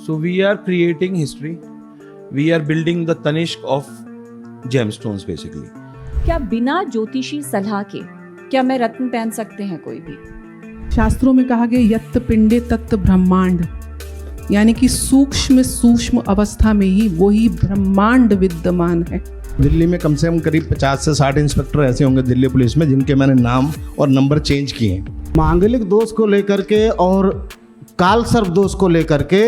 So we are creating history. We are building the Tanishq of gemstones basically. क्या बिना ज्योतिषी सलाह के क्या मैं रत्न पहन सकते हैं कोई भी? शास्त्रों में कहा गया यत्त पिंडे तत्त ब्रह्मांड, यानी कि सूक्ष्म अवस्था में ही वही ब्रह्मांड विद्यमान है। दिल्ली में कम से कम करीब 50 से 60 इंस्पेक्टर ऐसे होंगे दिल्ली पुलिस में जिनके मैंने नाम और नंबर चेंज किए हैं। मांगलिक दोष को लेकर के और काल सर्प दोष को लेकर के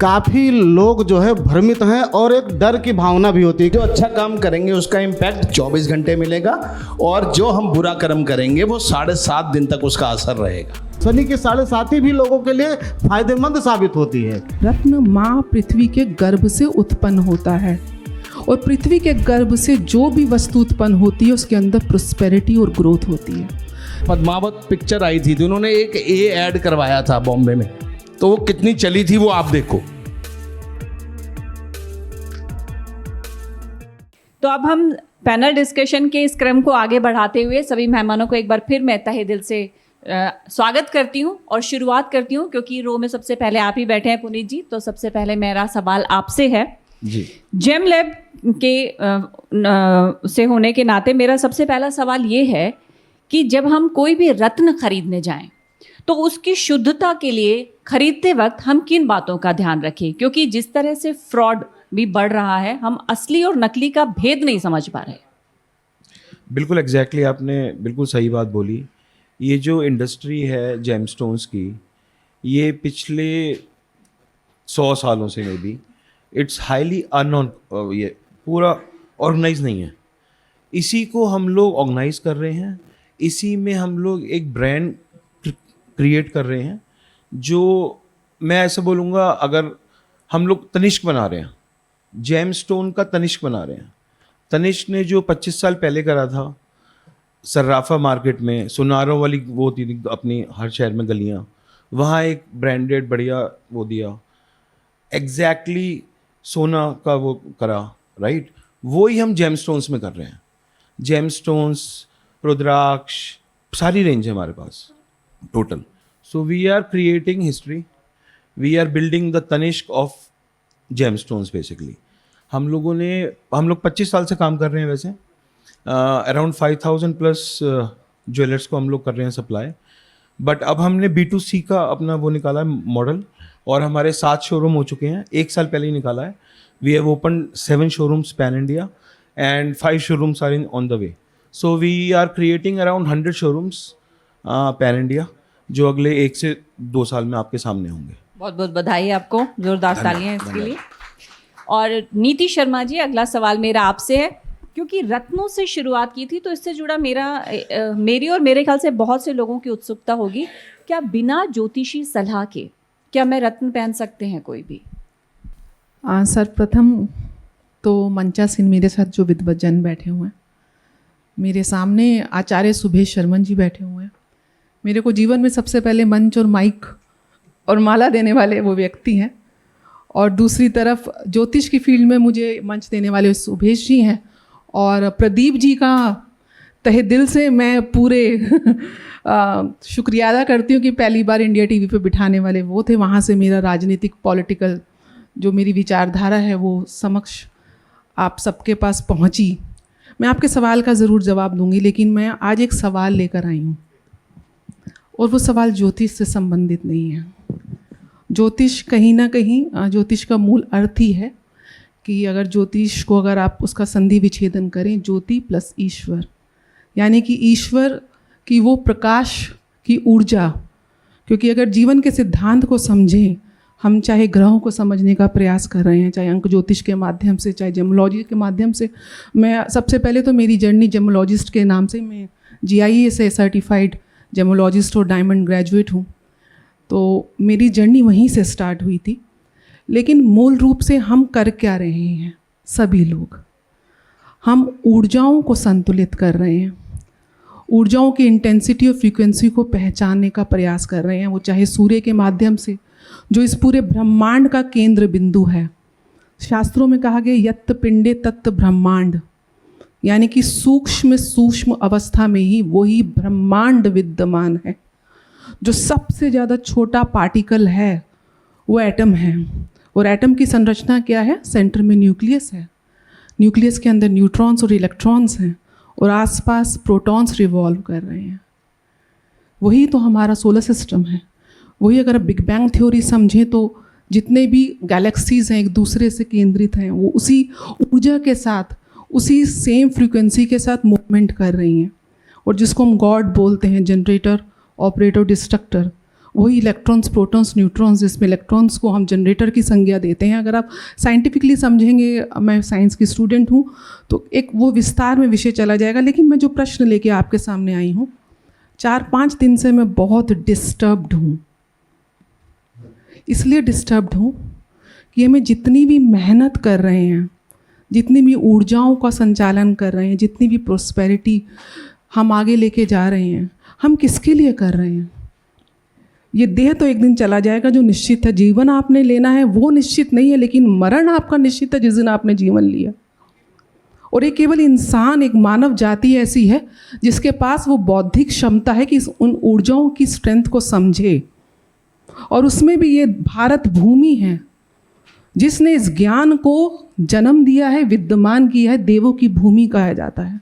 काफ़ी लोग जो है भ्रमित हैं और एक डर की भावना भी होती है। जो अच्छा काम करेंगे उसका इम्पैक्ट 24 घंटे मिलेगा और जो हम बुरा कर्म करेंगे वो 7.5 दिन तक उसका असर रहेगा। शनि की 7.5 भी लोगों के लिए फायदेमंद साबित होती है। रत्न माँ पृथ्वी के गर्भ से उत्पन्न होता है और पृथ्वी के गर्भ से जो भी वस्तु उत्पन्न होती है उसके अंदर प्रोस्पेरिटी और ग्रोथ होती है। पद्मावत पिक्चर आई थी तो उन्होंने एक ऐड करवाया था बॉम्बे में, तो वो कितनी चली थी वो आप देखो। तो अब हम पैनल डिस्कशन के इस क्रम को आगे बढ़ाते हुए सभी मेहमानों को एक बार फिर मैं तहे दिल से स्वागत करती हूँ और शुरुआत करती हूँ, क्योंकि रो में सबसे पहले आप ही बैठे हैं पुनीत जी। तो सबसे पहले मेरा सवाल आपसे है जी। जेम लैब के से होने के नाते मेरा सबसे पहला सवाल ये है कि जब हम कोई भी रत्न खरीदने जाएं तो उसकी शुद्धता के लिए खरीदते वक्त हम किन बातों का ध्यान रखें, क्योंकि जिस तरह से फ्रॉड भी बढ़ रहा है हम असली और नकली का भेद नहीं समझ पा रहे। बिल्कुल एग्जैक्टली आपने बिल्कुल सही बात बोली। ये जो इंडस्ट्री है जेमस्टोन्स की, ये पिछले 100 सालों से मे बी इट्स हाईली ये पूरा ऑर्गेनाइज नहीं है। इसी को हम लोग ऑर्गेनाइज कर रहे हैं, इसी में हम लोग एक ब्रांड क्रिएट कर रहे हैं। जो मैं ऐसा बोलूँगा, अगर हम लोग तनिष्क बना रहे हैं, जेमस्टोन का तनिष्क बना रहे हैं। तनिष्क ने जो 25 साल पहले करा था सर्राफा मार्केट में, सुनारों वाली वो होती थी अपनी हर शहर में गलियाँ, वहाँ एक ब्रांडेड बढ़िया वो दिया, एग्जैक्टली सोना का वो करा, राइट। वो ही हम जेमस्टोन्स में कर रहे हैं। जेमस्टोन्स, रुद्राक्ष, सारी रेंज है हमारे पास total. So we are creating history, we are building the Tanishq of gemstones basically. हम लोग 25 साल से काम कर रहे हैं वैसे। अराउंड 5000 प्लस ज्वेलर्स को हम लोग कर रहे हैं सप्लाई। बट अब हमने B2C का अपना वो निकाला है मॉडल, और हमारे 7 शोरूम हो चुके हैं। 1 साल पहले ही निकाला है। We have open 7 showrooms pan India and 5 showrooms are in on the way. So we are creating around 100 showrooms pan India, जो अगले 1 से 2 साल में आपके सामने होंगे। बहुत बहुत बधाई आपको, जोरदार तालियां इसके लिए। और नीति शर्मा जी, अगला सवाल मेरा आपसे है, क्योंकि रत्नों से शुरुआत की थी तो इससे जुड़ा मेरी और मेरे ख्याल से बहुत से लोगों की उत्सुकता होगी, क्या बिना ज्योतिषी सलाह के क्या मैं रत्न पहन सकते हैं कोई भी? सर्वप्रथम तो मंचासीन मेरे साथ जो विद्वज्जन बैठे हुए हैं, मेरे सामने आचार्य सुभेश शर्मन जी बैठे हुए हैं। मेरे को जीवन में सबसे पहले मंच और माइक और माला देने वाले वो व्यक्ति हैं, और दूसरी तरफ ज्योतिष की फील्ड में मुझे मंच देने वाले सुभेश जी हैं। और प्रदीप जी का तहे दिल से मैं पूरे शुक्रिया अदा करती हूँ कि पहली बार इंडिया टीवी पे बिठाने वाले वो थे। वहाँ से मेरा राजनीतिक पॉलिटिकल जो मेरी विचारधारा है वो समक्ष आप सबके पास पहुँची। मैं आपके सवाल का ज़रूर जवाब दूंगी, लेकिन मैं आज एक सवाल लेकर आई हूँ और वो सवाल ज्योतिष से संबंधित नहीं है। ज्योतिष कहीं ना कहीं, ज्योतिष का मूल अर्थ ही है कि अगर ज्योतिष को अगर आप उसका संधि विच्छेदन करें, ज्योति प्लस ईश्वर, यानी कि ईश्वर की वो प्रकाश की ऊर्जा। क्योंकि अगर जीवन के सिद्धांत को समझें, हम चाहे ग्रहों को समझने का प्रयास कर रहे हैं, चाहे अंक ज्योतिष के माध्यम से, चाहे जेमोलॉजी के माध्यम से। मैं सबसे पहले तो मेरी जर्नी जेमोलॉजिस्ट के नाम से, मैं GIE से सर्टिफाइड जेमोलॉजिस्ट और डायमंड ग्रेजुएट हूँ, तो मेरी जर्नी वहीं से स्टार्ट हुई थी। लेकिन मूल रूप से हम कर क्या रहे हैं सभी लोग? हम ऊर्जाओं को संतुलित कर रहे हैं, ऊर्जाओं की इंटेंसिटी और फ्रीक्वेंसी को पहचानने का प्रयास कर रहे हैं। वो चाहे सूर्य के माध्यम से, जो इस पूरे ब्रह्मांड का केंद्र बिंदु है। शास्त्रों में कहा गया यत्त पिंडे तत्त ब्रह्मांड, यानी कि सूक्ष्म अवस्था में ही वही ब्रह्मांड विद्यमान है। जो सबसे ज़्यादा छोटा पार्टिकल है वो एटम है, और एटम की संरचना क्या है? सेंटर में न्यूक्लियस है, न्यूक्लियस के अंदर न्यूट्रॉन्स और इलेक्ट्रॉन्स हैं, और आसपास प्रोटॉन्स रिवॉल्व कर रहे हैं। वही तो हमारा सोलर सिस्टम है। वही अगर बिग बैंग थ्योरी समझें तो जितने भी गैलेक्सीज हैं एक दूसरे से केंद्रित हैं, वो उसी ऊर्जा के साथ, उसी सेम फ्रीक्वेंसी के साथ मूवमेंट कर रही हैं। और जिसको हम गॉड बोलते हैं, जनरेटर, ऑपरेटर, डिस्ट्रक्टर, वही इलेक्ट्रॉन्स, प्रोटॉन्स, न्यूट्रॉन्स, जिसमें इलेक्ट्रॉन्स को हम जनरेटर की संज्ञा देते हैं। अगर आप साइंटिफिकली समझेंगे, मैं साइंस की स्टूडेंट हूँ, तो एक वो विस्तार में विषय चला जाएगा। लेकिन मैं जो प्रश्न लेके आपके सामने आई हूँ, 4-5 दिन से मैं बहुत डिस्टर्ब्ड हूँ। इसलिए डिस्टर्ब्ड हूँ कि हमें जितनी भी मेहनत कर रहे हैं, जितनी भी ऊर्जाओं का संचालन कर रहे हैं, जितनी भी प्रोस्पेरिटी हम आगे लेके जा रहे हैं, हम किसके लिए कर रहे हैं? ये देह तो एक दिन चला जाएगा, जो निश्चित है। जीवन आपने लेना है वो निश्चित नहीं है, लेकिन मरण आपका निश्चित है जिस दिन आपने जीवन लिया। और ये केवल इंसान, एक मानव जाति ऐसी है जिसके पास वो बौद्धिक क्षमता है कि उन ऊर्जाओं की स्ट्रेंथ को समझे। और उसमें भी ये भारत भूमि है जिसने इस ज्ञान को जन्म दिया है, विद्यमान किया है। देवों की भूमि कहा जाता है।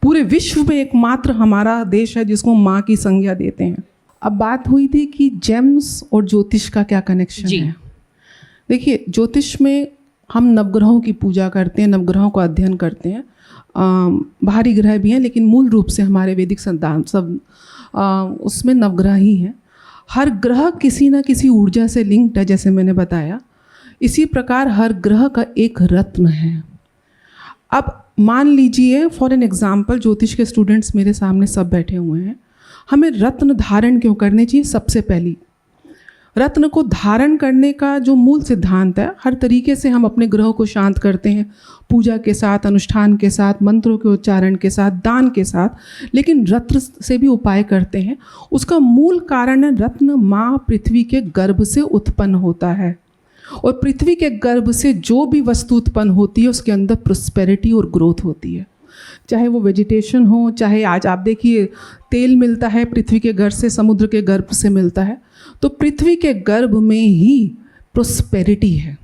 पूरे विश्व में एकमात्र हमारा देश है जिसको माँ की संज्ञा देते हैं। अब बात हुई थी कि जेम्स और ज्योतिष का क्या कनेक्शन है। देखिए, ज्योतिष में हम नवग्रहों की पूजा करते हैं, नवग्रहों का अध्ययन करते हैं। बाहरी ग्रह भी हैं, लेकिन मूल रूप से हमारे वैदिक सिद्धांत सब उसमें नवग्रह ही हैं। हर ग्रह किसी न किसी ऊर्जा से लिंक्ड है, जैसे मैंने बताया। इसी प्रकार हर ग्रह का एक रत्न है। अब मान लीजिए, फॉर एन एग्जाम्पल, ज्योतिष के स्टूडेंट्स मेरे सामने सब बैठे हुए हैं। हमें रत्न धारण क्यों करने चाहिए? सबसे पहली, रत्न को धारण करने का जो मूल सिद्धांत है, हर तरीके से हम अपने ग्रह को शांत करते हैं, पूजा के साथ, अनुष्ठान के साथ, मंत्रों के उच्चारण के साथ, दान के साथ, लेकिन रत्न से भी उपाय करते हैं। उसका मूल कारण है, रत्न माँ पृथ्वी के गर्भ से उत्पन्न होता है, और पृथ्वी के गर्भ से जो भी वस्तु उत्पन्न होती है उसके अंदर प्रोस्पेरिटी और ग्रोथ होती है। चाहे वो वेजिटेशन हो, चाहे आज आप देखिए तेल मिलता है पृथ्वी के गर्भ से, समुद्र के गर्भ से मिलता है। तो पृथ्वी के गर्भ में ही प्रोस्पेरिटी है।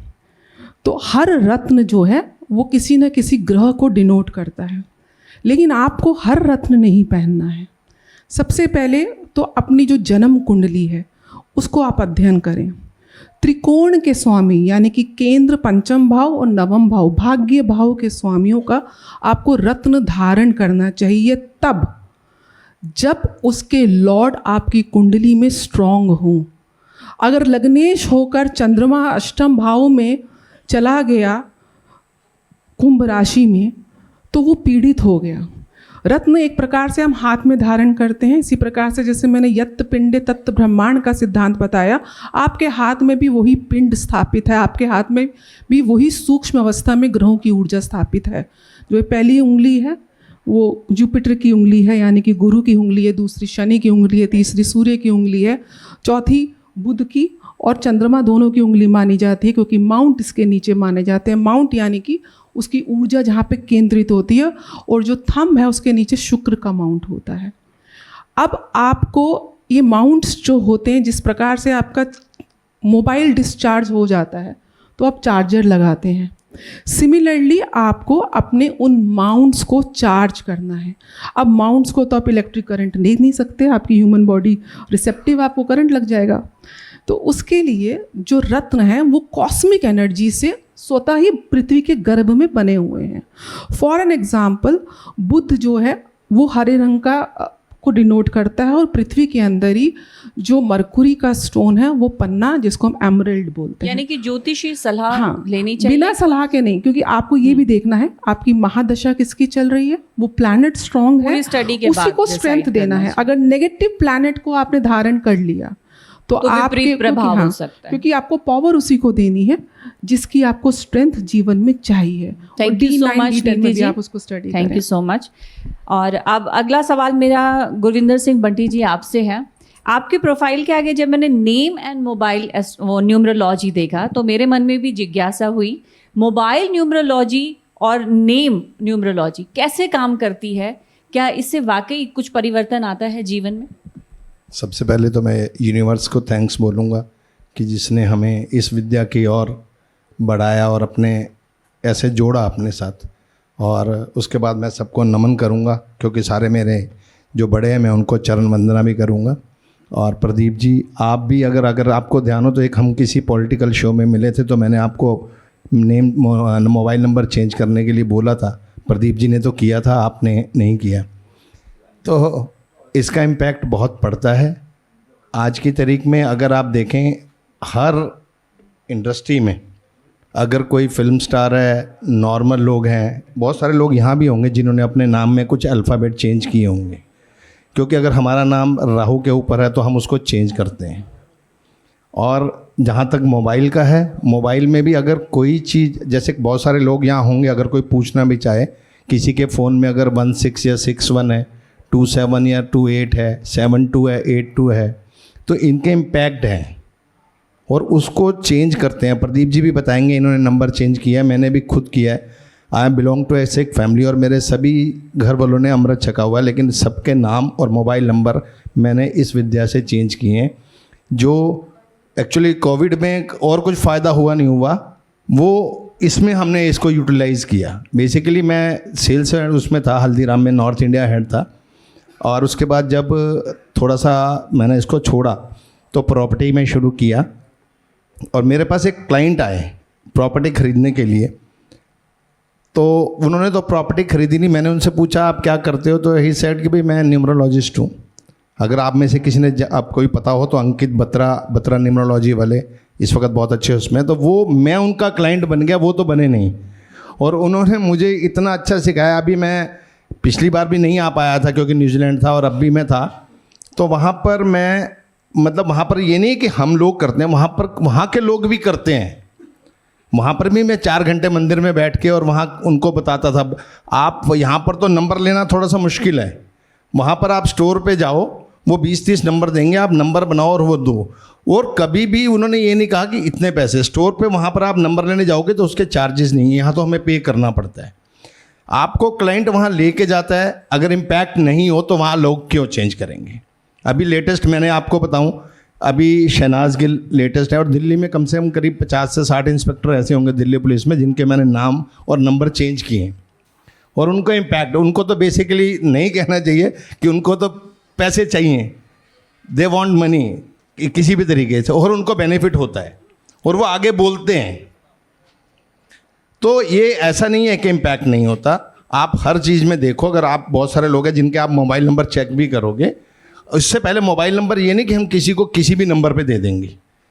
तो हर रत्न जो है वो किसी न किसी ग्रह को डिनोट करता है। लेकिन आपको हर रत्न नहीं पहनना है। सबसे पहले तो अपनी जो जन्म कुंडली है उसको आप अध्ययन करें। त्रिकोण के स्वामी, यानी कि केंद्र, पंचम भाव और नवम भाव, भाग्य भाव के स्वामियों का आपको रत्न धारण करना चाहिए, तब जब उसके लॉर्ड आपकी कुंडली में स्ट्रांग हो। अगर लग्नेश होकर चंद्रमा अष्टम भाव में चला गया कुंभ राशि में, तो वो पीड़ित हो गया। रत्न एक प्रकार से हम हाथ में धारण करते हैं। इसी प्रकार से जैसे मैंने यत्त पिंडे तत्त ब्रह्मांड का सिद्धांत बताया, आपके हाथ में भी वही पिंड स्थापित है, आपके हाथ में भी वही सूक्ष्म अवस्था में ग्रहों की ऊर्जा स्थापित है। जो पहली उंगली है वो जुपिटर की उंगली है, यानी कि गुरु की उंगली है, दूसरी शनि की उंगली है, तीसरी सूर्य की उंगली है, चौथी बुध की और चंद्रमा दोनों की उंगली मानी जाती है, क्योंकि माउंट इसके नीचे माने जाते हैं। माउंट यानी कि उसकी ऊर्जा जहाँ पे केंद्रित होती है, और जो थंब है उसके नीचे शुक्र का माउंट होता है। अब आपको ये माउंट्स जो होते हैं, जिस प्रकार से आपका मोबाइल डिस्चार्ज हो जाता है तो आप चार्जर लगाते हैं, सिमिलरली आपको अपने उन माउंट्स को चार्ज करना है। अब माउंट्स को तो आप इलेक्ट्रिक करंट दे नहीं सकते, आपकी ह्यूमन बॉडी रिसेप्टिव, आपको करंट लग जाएगा। तो उसके लिए जो रत्न है वो कॉस्मिक एनर्जी से स्वतः ही पृथ्वी के गर्भ में बने हुए हैं। फॉर एन एग्जाम्पल, बुध जो है वो हरे रंग का को डिनोट करता है, और पृथ्वी के अंदर ही जो मरकुरी का स्टोन है वो पन्ना, जिसको हम एमरल्ड बोलते हैं। यानी कि ज्योतिषी सलाह लेनी चाहिए, बिना सलाह के नहीं, क्योंकि आपको ये भी देखना है आपकी महादशा किसकी चल रही है, वो प्लैनेट स्ट्रांग है, स्टडी के उसी को स्ट्रेंथ देना है। अगर नेगेटिव प्लैनेट को आपने धारण कर लिया तो आपके प्रभाव हो सकता है, क्योंकि आपको पावर उसी को देनी है जिसकी आपको स्ट्रेंथ जीवन में चाहिए। थैंक यू सो मच नीति जी, आप उसको study thank you so much. और अब अगला सवाल मेरा गुरविंदर सिंह बंटी जी आपसे है। आपके प्रोफाइल के आगे जब मैंने नेम एंड मोबाइल वो न्यूमरोलॉजी देखा तो मेरे मन में भी जिज्ञासा हुई, मोबाइल न्यूमरोलॉजी और नेम न्यूमरोलॉजी कैसे काम करती है? क्या इससे वाकई कुछ परिवर्तन आता है जीवन में? सबसे पहले तो मैं यूनिवर्स को थैंक्स बोलूँगा कि जिसने हमें इस विद्या की ओर बढ़ाया और अपने ऐसे जोड़ा अपने साथ। और उसके बाद मैं सबको नमन करूंगा, क्योंकि सारे मेरे जो बड़े हैं मैं उनको चरण वंदना भी करूंगा। और प्रदीप जी, आप भी अगर आपको ध्यान हो तो एक हम किसी पॉलिटिकल शो में मिले थे, तो मैंने आपको मोबाइल नंबर चेंज करने के लिए बोला था। प्रदीप जी ने तो किया था, आपने नहीं किया। तो इसका इम्पैक्ट बहुत पड़ता है। आज की तारीख में अगर आप देखें, हर इंडस्ट्री में अगर कोई फिल्म स्टार है, नॉर्मल लोग हैं, बहुत सारे लोग यहाँ भी होंगे जिन्होंने अपने नाम में कुछ अल्फ़ाबेट चेंज किए होंगे, क्योंकि अगर हमारा नाम राहु के ऊपर है तो हम उसको चेंज करते हैं। और जहाँ तक मोबाइल का है, मोबाइल में भी अगर कोई चीज़, जैसे बहुत सारे लोग यहाँ होंगे, अगर कोई पूछना भी चाहे किसी के फ़ोन में अगर 16 या 61 है, 27 या 28 है, 72 है, 82 है, तो इनके इम्पैक्ट हैं और उसको चेंज करते हैं। प्रदीप जी भी बताएंगे, इन्होंने नंबर चेंज किया है, मैंने भी खुद किया है। आई बिलोंग टू ऐसे एक फैमिली और मेरे सभी घर वालों ने अमृत छका हुआ है, लेकिन सबके नाम और मोबाइल नंबर मैंने इस विद्या से चेंज किए हैं। जो एक्चुअली कोविड में और कुछ फ़ायदा हुआ नहीं हुआ, वो इसमें हमने इसको यूटिलाइज़ किया। बेसिकली मैं सेल्स उसमें था, हल्दीराम में नॉर्थ इंडिया हेड था। और उसके बाद जब थोड़ा सा मैंने इसको छोड़ा तो प्रॉपर्टी में शुरू किया। और मेरे पास एक क्लाइंट आए प्रॉपर्टी ख़रीदने के लिए, तो उन्होंने तो प्रॉपर्टी ख़रीदी नहीं। मैंने उनसे पूछा आप क्या करते हो, तो ही सेड कि भाई मैं न्यूमरोलॉजिस्ट हूँ। अगर आप में से किसी ने आप कोई पता हो तो अंकित बत्रा न्यूमरोलॉजी वाले इस वक्त बहुत अच्छे उसमें, तो वो मैं उनका क्लाइंट बन गया, वो तो बने नहीं। और उन्होंने मुझे इतना अच्छा सिखाया। अभी मैं पिछली बार भी नहीं आ पाया था क्योंकि न्यूजीलैंड था और अब भी मैं था, तो वहाँ पर मैं मतलब वहाँ पर ये नहीं कि हम लोग करते हैं, वहाँ के लोग भी करते हैं। वहाँ पर भी मैं 4 घंटे मंदिर में बैठ के और वहाँ उनको बताता था। आप यहाँ पर तो नंबर लेना थोड़ा सा मुश्किल है, वहाँ पर आप स्टोर पे जाओ, वो 20-30 नंबर देंगे, आप नंबर बनाओ और वो दो। और कभी भी उन्होंने ये नहीं कहा कि इतने पैसे। स्टोर पे वहाँ पर आप नंबर लेने जाओगे तो उसके चार्जेस नहीं है, यहाँ तो हमें पे करना पड़ता है। आपको क्लाइंट वहाँ लेके जाता है, अगर इम्पैक्ट नहीं हो तो वहाँ लोग क्यों चेंज करेंगे। अभी लेटेस्ट मैंने आपको बताऊं, अभी शहनाज गिल लेटेस्ट है, और दिल्ली में कम से कम करीब 50 से 60 इंस्पेक्टर ऐसे होंगे दिल्ली पुलिस में जिनके मैंने नाम और नंबर चेंज किए हैं। और उनको इम्पैक्ट, उनको तो बेसिकली नहीं कहना चाहिए कि उनको तो पैसे चाहिए, दे वांट मनी किसी भी तरीके से, और उनको बेनिफिट होता है और वो आगे बोलते हैं। तो ये ऐसा नहीं है कि इम्पैक्ट नहीं होता। आप हर चीज़ में देखो, अगर आप बहुत सारे लोग हैं जिनके आप मोबाइल नंबर चेक भी करोगे, इससे पहले मोबाइल नंबर ये नहीं कि हम किसी को किसी भी नंबर पे दे देंगे।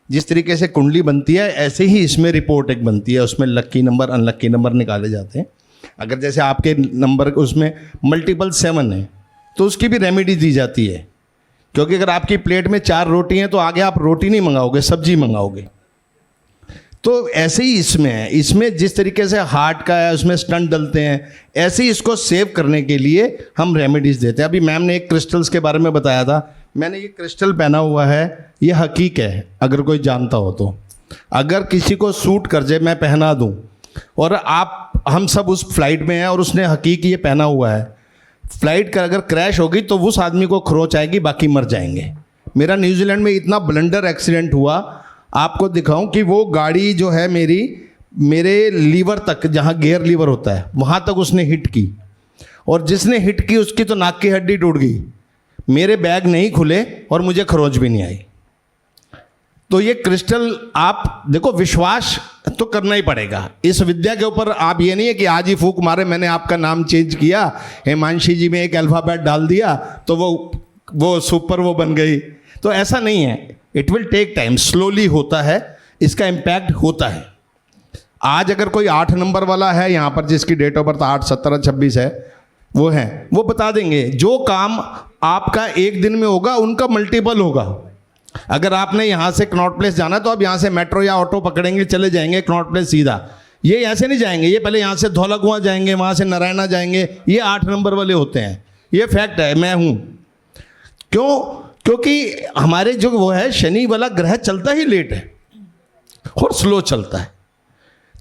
जिस तरीके से कुंडली बनती है ऐसे ही इसमें रिपोर्ट एक बनती है, उसमें लक्की नंबर अनलक्की नंबर निकाले जाते हैं। अगर जैसे आपके नंबर उसमें मल्टीपल 7 है तो उसकी भी रेमेडी दी जाती है, क्योंकि अगर आपकी प्लेट में 4 रोटी हैं तो आगे आप रोटी नहीं मंगाओगे, सब्जी मंगाओगे। तो ऐसे ही इसमें है, इसमें जिस तरीके से हार्ट का है उसमें स्टंट डलते हैं, ऐसे ही इसको सेव करने के लिए हम रेमेडीज़ देते हैं। अभी मैम ने एक क्रिस्टल्स के बारे में बताया था, मैंने ये क्रिस्टल पहना हुआ है, ये हकीक है, अगर कोई जानता हो तो। अगर किसी को सूट कर जाए मैं पहना दूं, और हम सब उस फ्लाइट में हैं और उसने हकीक ये पहना हुआ है, फ्लाइट का अगर क्रैश होगी तो उस आदमी को खरोच आएगी, बाकी मर जाएंगे। मेरा न्यूजीलैंड में इतना ब्लंडर एक्सीडेंट हुआ, आपको दिखाऊं कि वो गाड़ी जो है मेरे लीवर तक, जहाँ गियर लीवर होता है वहाँ तक उसने हिट की, और जिसने हिट की उसकी तो नाक की हड्डी टूट गई। मेरे बैग नहीं खुले और मुझे खरोच भी नहीं आई। तो ये क्रिस्टल आप देखो, विश्वास तो करना ही पड़ेगा इस विद्या के ऊपर। आप ये नहीं है कि आज ही फूंक मारे मैंने आपका नाम चेंज किया, हिमांशी जी में एक अल्फ़ाबेट डाल दिया तो वो सुपर वो बन गई, तो ऐसा नहीं है। It will take time, slowly होता है, इसका इम्पैक्ट होता है। आज अगर कोई 8 नंबर वाला है यहाँ पर जिसकी डेट ऑफ बर्थ 8, 17, 26 है, वो बता देंगे जो काम आपका एक दिन में होगा उनका मल्टीपल होगा। अगर आपने यहाँ से कनॉट प्लेस जाना है तो आप यहाँ से मेट्रो या ऑटो पकड़ेंगे, चले जाएंगे कनॉट प्लेस सीधा। ये ऐसे नहीं जाएंगे, ये पहले यहाँ से धौला कुआं जाएंगे, वहाँ से नारायणा जाएंगे, ये 8 नंबर वाले होते हैं। ये फैक्ट है, मैं हूँ। क्योंकि हमारे जो वो है शनि वाला ग्रह चलता ही लेट है और स्लो चलता है,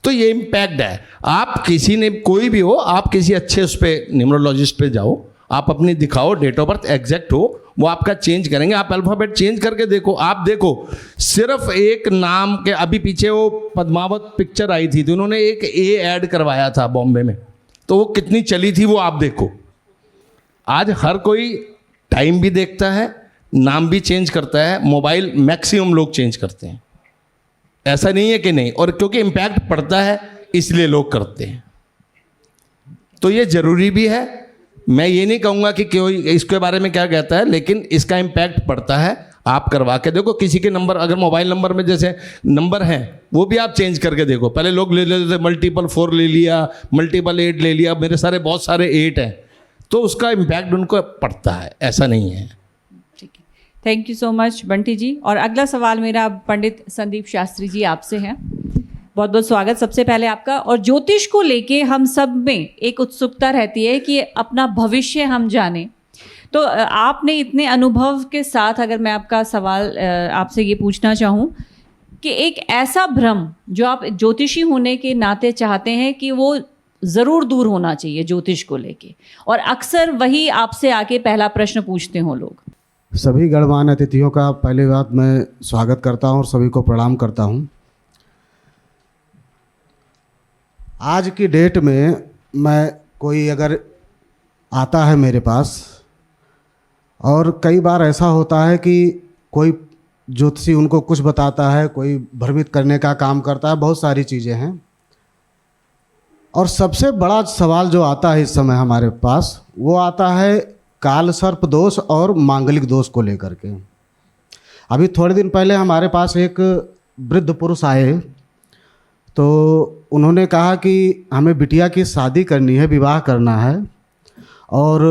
तो ये इम्पैक्ट है। आप किसी ने कोई भी हो, आप किसी अच्छे उस पर न्यूमरोलॉजिस्ट पे जाओ, आप अपनी दिखाओ, डेट ऑफ बर्थ एग्जैक्ट हो, वो आपका चेंज करेंगे। आप अल्फ़ाबेट चेंज करके देखो, आप देखो सिर्फ एक नाम के, अभी पीछे वो पद्मावत पिक्चर आई थी तो उन्होंने एक ए ऐड करवाया था बॉम्बे में, तो वो कितनी चली थी वो आप देखो। आज हर कोई टाइम भी देखता है, नाम भी चेंज करता है, मोबाइल मैक्सिमम लोग चेंज करते हैं, ऐसा नहीं है कि नहीं, और क्योंकि इम्पैक्ट पड़ता है इसलिए लोग करते हैं। तो ये ज़रूरी भी है, मैं ये नहीं कहूँगा कि कोई इसके बारे में क्या कहता है, लेकिन इसका इम्पैक्ट पड़ता है। आप करवा के देखो, किसी के नंबर, अगर मोबाइल नंबर में जैसे नंबर हैं वो भी आप चेंज करके देखो। पहले लोग ले लेते थे मल्टीपल 4 ले लिया, मल्टीपल 8 ले लिया, मेरे सारे बहुत सारे 8 हैं, तो उसका इम्पैक्ट उनको पड़ता है, ऐसा नहीं है। ठीक है, thank you so much Bunty ji. और अगला सवाल मेरा पंडित संदीप शास्त्री जी आपसे है। बहुत बहुत स्वागत सबसे पहले आपका। और ज्योतिष को लेके हम सब में एक उत्सुकता रहती है कि अपना भविष्य हम जानें, तो आपने इतने अनुभव के साथ अगर मैं आपका सवाल आपसे ये पूछना चाहूँ कि एक ऐसा भ्रम जो आप ज्योतिषी होने के नाते चाहते हैं कि वो ज़रूर दूर होना चाहिए ज्योतिष को लेके, और अक्सर वही आपसे आके पहला प्रश्न पूछते हों लोग। सभी गणमान्य अतिथियों का पहले बात मैं स्वागत करता हूं और सभी को प्रणाम करता हूं। आज की डेट में मैं, कोई अगर आता है मेरे पास, और कई बार ऐसा होता है कि कोई ज्योतिषी उनको कुछ बताता है, कोई भ्रमित करने का काम करता है, बहुत सारी चीज़ें हैं। और सबसे बड़ा सवाल जो आता है इस समय हमारे पास, वो आता है काल सर्प दोष और मांगलिक दोष को लेकर के। अभी थोड़े दिन पहले हमारे पास एक वृद्ध पुरुष आए, तो उन्होंने कहा कि हमें बिटिया की शादी करनी है, विवाह करना है, और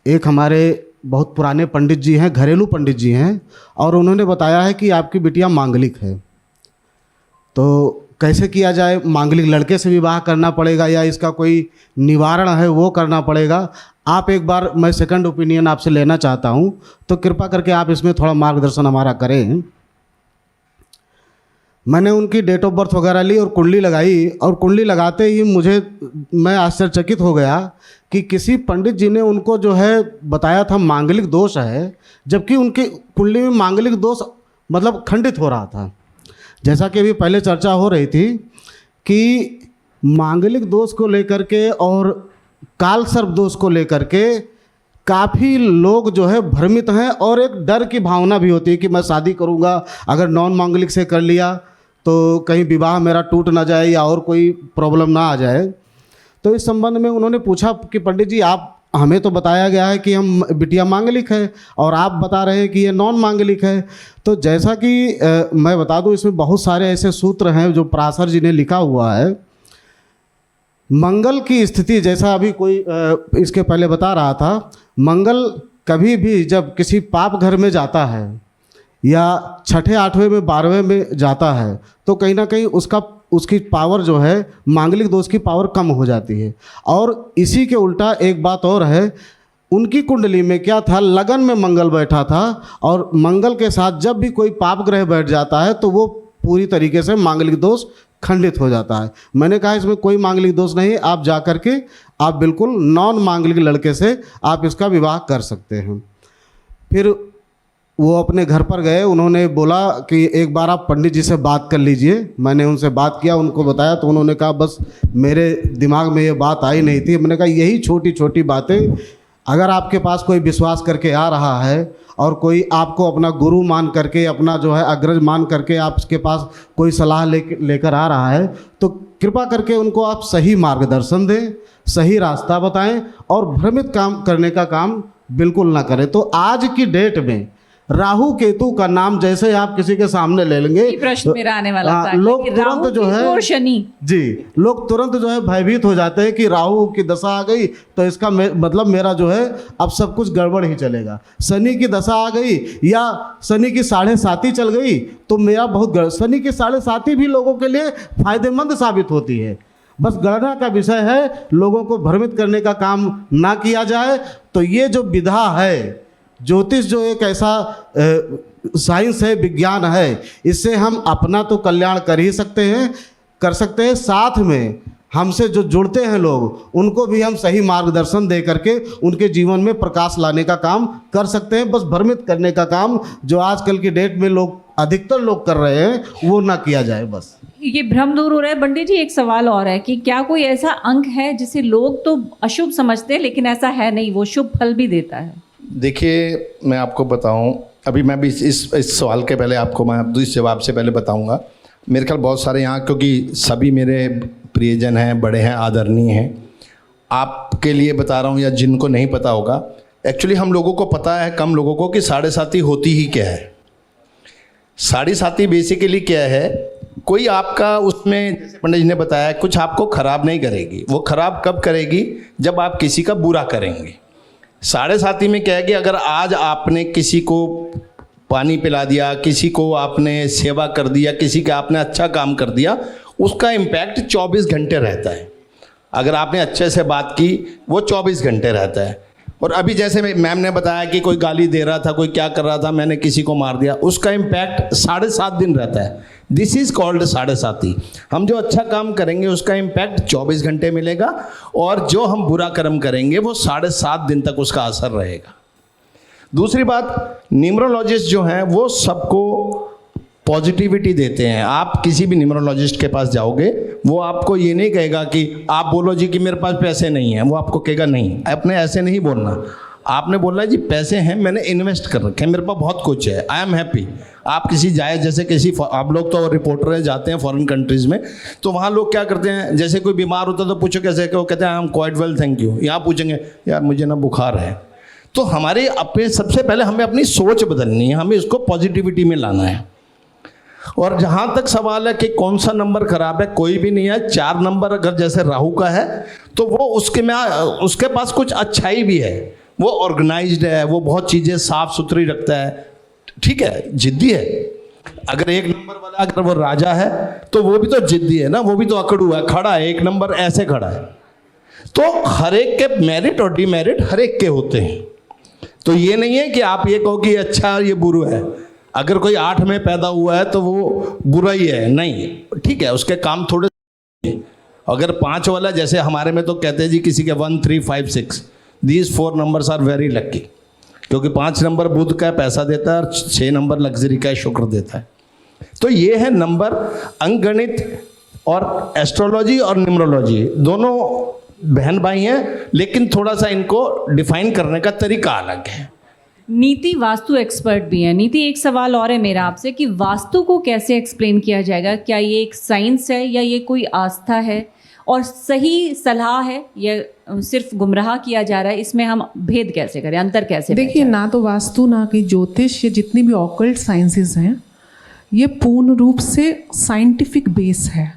एक हमारे बहुत पुराने पंडित जी हैं, घरेलू पंडित जी हैं, और उन्होंने बताया है कि आपकी बिटिया मांगलिक है, तो कैसे किया जाए, मांगलिक लड़के से विवाह करना पड़ेगा या इसका कोई निवारण है वो करना पड़ेगा। आप एक बार, मैं सेकंड ओपिनियन आपसे लेना चाहता हूं, तो कृपा करके आप इसमें थोड़ा मार्गदर्शन हमारा करें। मैंने उनकी डेट ऑफ बर्थ वगैरह ली और कुंडली लगाई, और कुंडली लगाते ही मैं आश्चर्यचकित हो गया कि किसी पंडित जी ने उनको जो है बताया था मांगलिक दोष है, जबकि उनकी कुंडली में मांगलिक दोष मतलब खंडित हो रहा था। जैसा कि अभी पहले चर्चा हो रही थी कि मांगलिक दोष को लेकर के और काल सर्प दोष को लेकर के काफ़ी लोग जो है भ्रमित हैं, और एक डर की भावना भी होती है कि मैं शादी करूंगा, अगर नॉन मांगलिक से कर लिया तो कहीं विवाह मेरा टूट ना जाए या और कोई प्रॉब्लम ना आ जाए। तो इस संबंध में उन्होंने पूछा कि पंडित जी, आप, हमें तो बताया गया है कि हम बिटिया मांगलिक है और आप बता रहे हैं कि ये नॉन मांगलिक है। तो जैसा कि मैं बता दूं, इसमें बहुत सारे ऐसे सूत्र हैं जो पराशर जी ने लिखा हुआ है। मंगल की स्थिति, जैसा अभी कोई इसके पहले बता रहा था, मंगल कभी भी जब किसी पाप घर में जाता है या 6ठे 8वें में 12वें में जाता है, तो कहीं ना कहीं उसकी पावर जो है, मांगलिक दोष की पावर कम हो जाती है। और इसी के उल्टा एक बात और है, उनकी कुंडली में क्या था, लगन में मंगल बैठा था, और मंगल के साथ जब भी कोई पाप ग्रह बैठ जाता है तो वो पूरी तरीके से मांगलिक दोष खंडित हो जाता है। मैंने कहा इसमें कोई मांगलिक दोष नहीं, आप जा कर के आप बिल्कुल नॉन मांगलिक लड़के से आप इसका विवाह कर सकते हैं। फिर वो अपने घर पर गए, उन्होंने बोला कि एक बार आप पंडित जी से बात कर लीजिए। मैंने उनसे बात किया, उनको बताया, तो उन्होंने कहा बस मेरे दिमाग में ये बात आई नहीं थी। मैंने कहा यही छोटी छोटी बातें, अगर आपके पास कोई विश्वास करके आ रहा है और कोई आपको अपना गुरु मान करके, अपना जो है अग्रज मान करके आपके पास कोई सलाह लेकर आ रहा है, तो कृपा करके उनको आप सही मार्गदर्शन दें, सही रास्ता बताएं, और भ्रमित काम करने का काम बिल्कुल ना करें। तो आज की डेट में राहु केतु का नाम जैसे आप किसी के सामने ले लेंगे, ये प्रश्न मेरा आने वाला था, लोग कि तुरंत राहु जो है, और शनि जी, लोग तुरंत जो है भयभीत हो जाते हैं कि राहु की दशा आ गई तो इसका मतलब मेरा जो है अब सब कुछ गड़बड़ ही चलेगा। शनि की दशा आ गई या शनि की 7.5 चल गई तो मेरा बहुत शनि की 7.5 भी लोगों के लिए फायदेमंद साबित होती है। बस गणना का विषय है, लोगों को भ्रमित करने का काम ना किया जाए। तो ये जो विधा है, ज्योतिष जो एक ऐसा साइंस है, विज्ञान है, इससे हम अपना तो कल्याण कर ही सकते हैं, साथ में हमसे जो जुड़ते हैं लोग उनको भी हम सही मार्गदर्शन दे करके उनके जीवन में प्रकाश लाने का काम कर सकते हैं। बस भ्रमित करने का काम जो आजकल की डेट में लोग अधिकतर लोग कर रहे हैं वो ना किया जाए। बस ये भ्रम दूर हो रहा है। बंटी जी, एक सवाल और है कि क्या कोई ऐसा अंक है जिसे लोग तो अशुभ समझते हैं लेकिन ऐसा है नहीं, वो शुभ फल भी देता है? देखिए, मैं आपको बताऊं, अभी मैं भी इस सवाल के पहले आपको मैं इस जवाब से पहले बताऊंगा। मेरे ख्याल बहुत सारे यहाँ, क्योंकि सभी मेरे प्रियजन हैं, बड़े हैं, आदरणीय हैं, आपके लिए बता रहा हूँ या जिनको नहीं पता होगा, एक्चुअली हम लोगों को पता है, कम लोगों को, कि साढ़े साती होती ही क्या है। साढ़े साती बेसिकली क्या है, कोई आपका उसमें, जैसे पंडित जी ने बताया, कुछ आपको ख़राब नहीं करेगी। वो ख़राब कब करेगी? जब आप किसी का बुरा करेंगे। साढ़े साती में क्या है कि अगर आज आपने किसी को पानी पिला दिया, किसी को आपने सेवा कर दिया, किसी का आपने अच्छा काम कर दिया, उसका इम्पैक्ट 24 घंटे रहता है। अगर आपने अच्छे से बात की, वो 24 घंटे रहता है। और अभी जैसे मैम ने बताया कि कोई गाली दे रहा था, कोई क्या कर रहा था, मैंने किसी को मार दिया, उसका इम्पैक्ट 7.5 दिन रहता है। दिस इज़ कॉल्ड साढ़े साती। हम जो अच्छा काम करेंगे उसका इम्पैक्ट 24 घंटे मिलेगा, और जो हम बुरा कर्म करेंगे वो 7.5 दिन तक उसका असर रहेगा। दूसरी बात, न्यूमरोलॉजिस्ट जो हैं वो सबको पॉजिटिविटी देते हैं। आप किसी भी न्यूमरोलॉजिस्ट के पास जाओगे, वो आपको ये नहीं कहेगा कि आप बोलो जी कि मेरे पास पैसे नहीं हैं। वो आपको कहेगा नहीं, आपने ऐसे नहीं बोलना। आपने बोलना है जी पैसे हैं, मैंने इन्वेस्ट कर रखे हैं, मेरे पास बहुत कुछ है, आई एम हैप्पी। आप किसी जाए, जैसे किसी, आप लोग तो रिपोर्टर जाते हैं फॉरेन कंट्रीज़ में, तो वहाँ लोग क्या करते हैं, जैसे कोई बीमार होता है तो पूछो कैसे, वो कहते हैं I am quite well thank you. यहाँ पूछेंगे यार मुझे ना बुखार है। तो हमारे अपने, सबसे पहले हमें अपनी सोच बदलनी है, हमें इसको पॉजिटिविटी में लाना है। और जहाँ तक सवाल है कि कौन सा नंबर खराब है, कोई भी नहीं है। 4 नंबर अगर जैसे राहु का है तो वो उसके पास कुछ अच्छाई भी है, वो ऑर्गेनाइज्ड है, वो बहुत चीज़ें साफ सुथरी रखता है, ठीक है, जिद्दी है। अगर 1 नंबर वाला अगर वो राजा है तो वो भी तो जिद्दी है ना, वो भी तो अकड़ू है, खड़ा है, 1 नंबर ऐसे खड़ा है। तो हर एक के मेरिट और डिमेरिट हर एक के होते हैं। तो ये नहीं है कि आप ये कहो कि अच्छा ये बुरा है। अगर कोई 8 में पैदा हुआ है तो वो बुरा ही है, नहीं, ठीक है, उसके काम थोड़े। अगर 5 वाला, जैसे हमारे में तो कहते हैं जी किसी के 1, 3, 5, 6, these 4 numbers are very lucky, क्योंकि 5 नंबर बुध का पैसा देता है और 6 नंबर लग्जरी का शुक्र देता है। तो ये है नंबर। अंकगणित और एस्ट्रोलॉजी और न्यूमरोलॉजी दोनों बहन भाई हैं, लेकिन थोड़ा सा इनको डिफाइन करने का तरीका अलग है। नीति वास्तु एक्सपर्ट भी है। नीति, एक सवाल और है मेरा आपसे कि वास्तु को कैसे एक्सप्लेन किया जाएगा? क्या ये एक साइंस है या ये कोई आस्था है, और सही सलाह है या सिर्फ गुमराह किया जा रहा है? इसमें हम भेद कैसे करें, अंतर कैसे? देखिए, ना तो वास्तु ना कि ज्योतिष, ये जितनी भी ऑकल्ट साइंसेस हैं ये पूर्ण रूप से साइंटिफिक बेस है।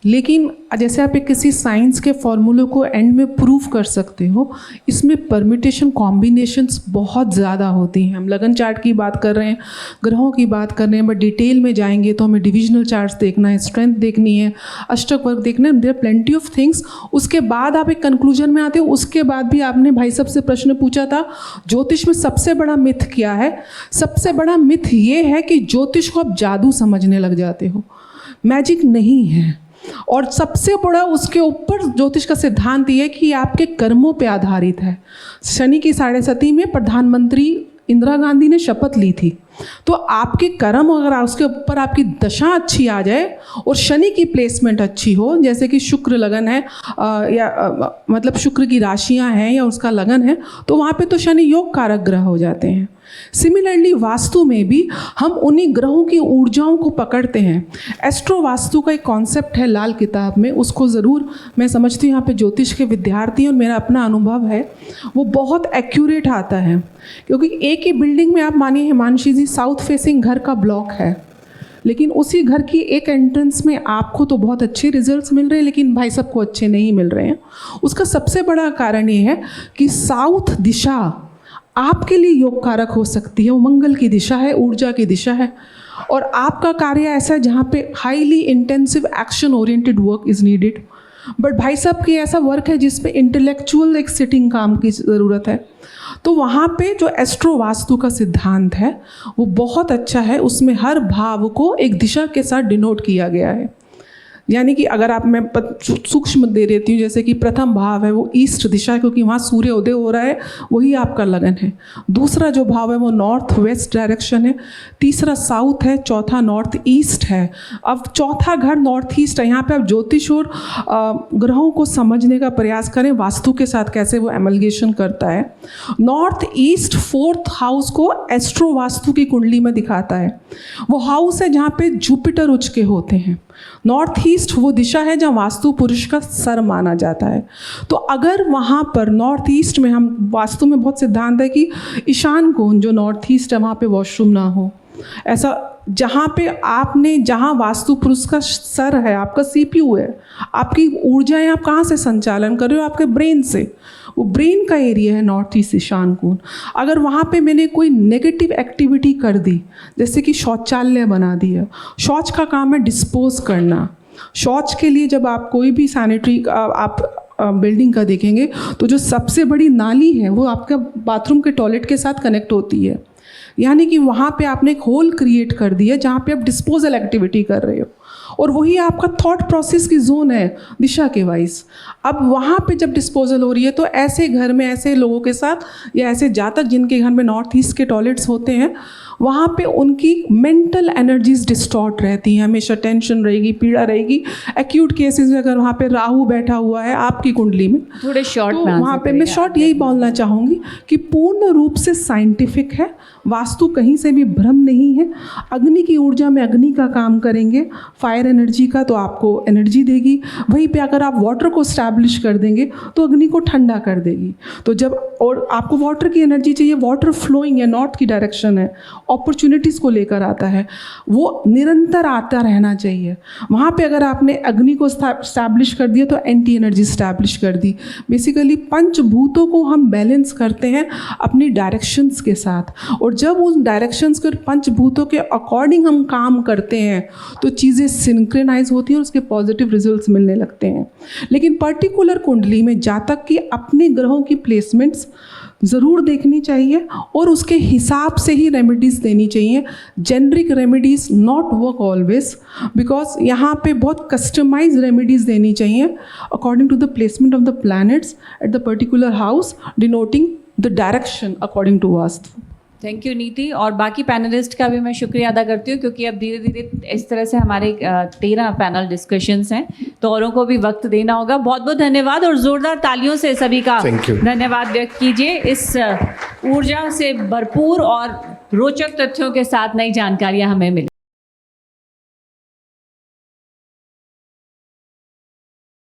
लेकिन जैसे आप एक किसी साइंस के फॉर्मूले को एंड में प्रूव कर सकते हो, इसमें परम्यूटेशन कॉम्बिनेशंस बहुत ज़्यादा होती हैं। हम लगन चार्ट की बात कर रहे हैं, ग्रहों की बात कर रहे हैं, बट डिटेल में जाएंगे तो हमें डिविजनल चार्ट्स देखना है, स्ट्रेंथ देखनी है, अष्टक वर्ग देखना है, there are plenty of things. उसके बाद आप एक कंक्लूजन में आते हो। उसके बाद भी आपने भाई साहब से प्रश्न पूछा था, ज्योतिष में सबसे बड़ा मिथ क्या है? सबसे बड़ा मिथ ये है कि ज्योतिष को आप जादू समझने लग जाते हो, मैजिक नहीं है। और सबसे बड़ा उसके ऊपर ज्योतिष का सिद्धांत ये है कि आपके कर्मों पे आधारित है। शनि की 7.5 में प्रधानमंत्री इंदिरा गांधी ने शपथ ली थी। तो आपके कर्म, अगर उसके ऊपर आपकी दशा अच्छी आ जाए और शनि की प्लेसमेंट अच्छी हो, जैसे कि शुक्र लगन है मतलब शुक्र की राशियां हैं या उसका लगन है, तो वहाँ पे तो शनि योग कारक ग्रह हो जाते हैं। सिमिलरली वास्तु में भी हम उन्हीं ग्रहों की ऊर्जाओं को पकड़ते हैं। एस्ट्रो वास्तु का एक कॉन्सेप्ट है लाल किताब में, उसको ज़रूर, मैं समझती हूँ यहाँ पे ज्योतिष के विद्यार्थी और मेरा अपना अनुभव है, वो बहुत एक्यूरेट आता है। क्योंकि एक ही बिल्डिंग में आप मानिए हिमांशी जी, साउथ फेसिंग घर का ब्लॉक है, लेकिन उसी घर की एक एंट्रेंस में आपको तो बहुत अच्छे रिजल्ट्स मिल रहे हैं, लेकिन भाई साहब को अच्छे नहीं मिल रहे हैं। उसका सबसे बड़ा कारण ये है कि साउथ दिशा आपके लिए योग कारक हो सकती है, वो मंगल की दिशा है, ऊर्जा की दिशा है, और आपका कार्य ऐसा है जहाँ पे highly intensive action oriented work is needed. But भाई साहब की ऐसा वर्क है जिसमें इंटेलेक्चुअल एक सिटिंग काम की ज़रूरत है। तो वहाँ पे जो एस्ट्रो वास्तु का सिद्धांत है वो बहुत अच्छा है। उसमें हर भाव को एक दिशा के साथ डिनोट किया गया है। यानी कि अगर आप मैं सूक्ष्म दे देती हूँ, जैसे कि प्रथम भाव है वो ईस्ट दिशा है, क्योंकि वहाँ सूर्य उदय हो रहा है, वही आपका लगन है। दूसरा जो भाव है वो नॉर्थ वेस्ट डायरेक्शन है, तीसरा साउथ है, चौथा नॉर्थ ईस्ट है। अब चौथा घर नॉर्थ ईस्ट है। यहाँ पे आप ज्योतिष और ग्रहों को समझने का प्रयास करें, वास्तु के साथ कैसे वो एमलगेशन करता है। नॉर्थ ईस्ट फोर्थ हाउस को एस्ट्रो वास्तु की कुंडली में दिखाता है। वो हाउस है जहाँ पे जुपिटर उच्च के होते हैं। नॉर्थ ईस्ट वो दिशा है जहाँ वास्तु पुरुष का सर माना जाता है। तो अगर वहाँ पर नॉर्थ ईस्ट में, हम वास्तु में बहुत सिद्धांत है कि ईशान कोण जो नॉर्थ ईस्ट है वहाँ पे वॉशरूम ना हो, ऐसा जहाँ पे आपने, जहाँ वास्तु पुरुष का सर है, आपका सीपीयू है, आपकी ऊर्जाएं आप कहाँ से संचालन कर रहे हो? आपके ब्रेन से। वो ब्रेन का एरिया है नॉर्थ ईस्ट ईशान कोण। अगर वहाँ पे मैंने कोई नेगेटिव एक्टिविटी कर दी, जैसे कि शौचालय बना दिया, शौच का काम है डिस्पोज करना। शौच के लिए जब आप कोई भी सैनिटरी आप बिल्डिंग का देखेंगे तो जो सबसे बड़ी नाली है वो आपका बाथरूम के टॉयलेट के साथ कनेक्ट होती है। यानी कि वहाँ पे आपने एक होल क्रिएट कर दिया जहाँ पे आप डिस्पोजल एक्टिविटी कर रहे हो, और वही आपका थॉट प्रोसेस की जोन है दिशा के वाइज। अब वहाँ पे जब डिस्पोजल हो रही है तो ऐसे घर में, ऐसे लोगों के साथ या ऐसे जातक जिनके घर में नॉर्थ ईस्ट के टॉयलेट्स होते हैं, वहाँ पे उनकी मेंटल एनर्जीज डिस्टॉर्ट रहती हैं, हमेशा टेंशन रहेगी, पीड़ा रहेगी। एक्यूट केसेस में अगर वहाँ पे राहु बैठा हुआ है आपकी कुंडली में, थोड़े शॉर्ट तो में वहाँ पे मैं शॉर्ट यही बोलना चाहूँगी कि पूर्ण रूप से साइंटिफिक है। वास्तु कहीं से भी भ्रम नहीं है। अग्नि की ऊर्जा में अग्नि का काम करेंगे, फायर एनर्जी का, तो आपको एनर्जी देगी। वहीं पे अगर आप वाटर को स्टैब्लिश कर देंगे तो अग्नि को ठंडा कर देगी। तो जब, और आपको वाटर की एनर्जी चाहिए, वाटर फ्लोइंग है, नॉर्थ की डायरेक्शन है, अपॉर्चुनिटीज़ को लेकर आता है, वो निरंतर आता रहना चाहिए। वहाँ पे अगर आपने अग्नि को स्टैब्लिश कर दिया तो एंटी एनर्जी स्टैब्लिश कर दी। बेसिकली पंचभूतों को हम बैलेंस करते हैं अपनी डायरेक्शंस के साथ, और जब उन डायरेक्शंस के पंचभूतों के अकॉर्डिंग हम काम करते हैं तो चीज़ें सिंक्रोनाइज होती हैं और उसके पॉजिटिव रिजल्ट्स मिलने लगते हैं। लेकिन पर्टिकुलर कुंडली में जातक की अपने ग्रहों की प्लेसमेंट्स ज़रूर देखनी चाहिए और उसके हिसाब से ही रेमेडीज़ देनी चाहिए। Generic remedies not work always, because यहाँ पे बहुत कस्टमाइज रेमेडीज़ देनी चाहिए according to the placement of the planets at the particular house, denoting the direction according to Vastu. Thank you Niti, और बाकी पैनलिस्ट का भी मैं शुक्रिया अदा करती हूँ, क्योंकि अब धीरे धीरे इस तरह से हमारे 13 पैनल डिस्कशंस हैं, तो औरों को भी वक्त देना होगा। बहुत बहुत धन्यवाद, और ज़ोरदार तालियों से सभी का धन्यवाद व्यक्त कीजिए। इस ऊर्जा से भरपूर और रोचक तथ्यों के साथ नई जानकारियाँ हमें मिली।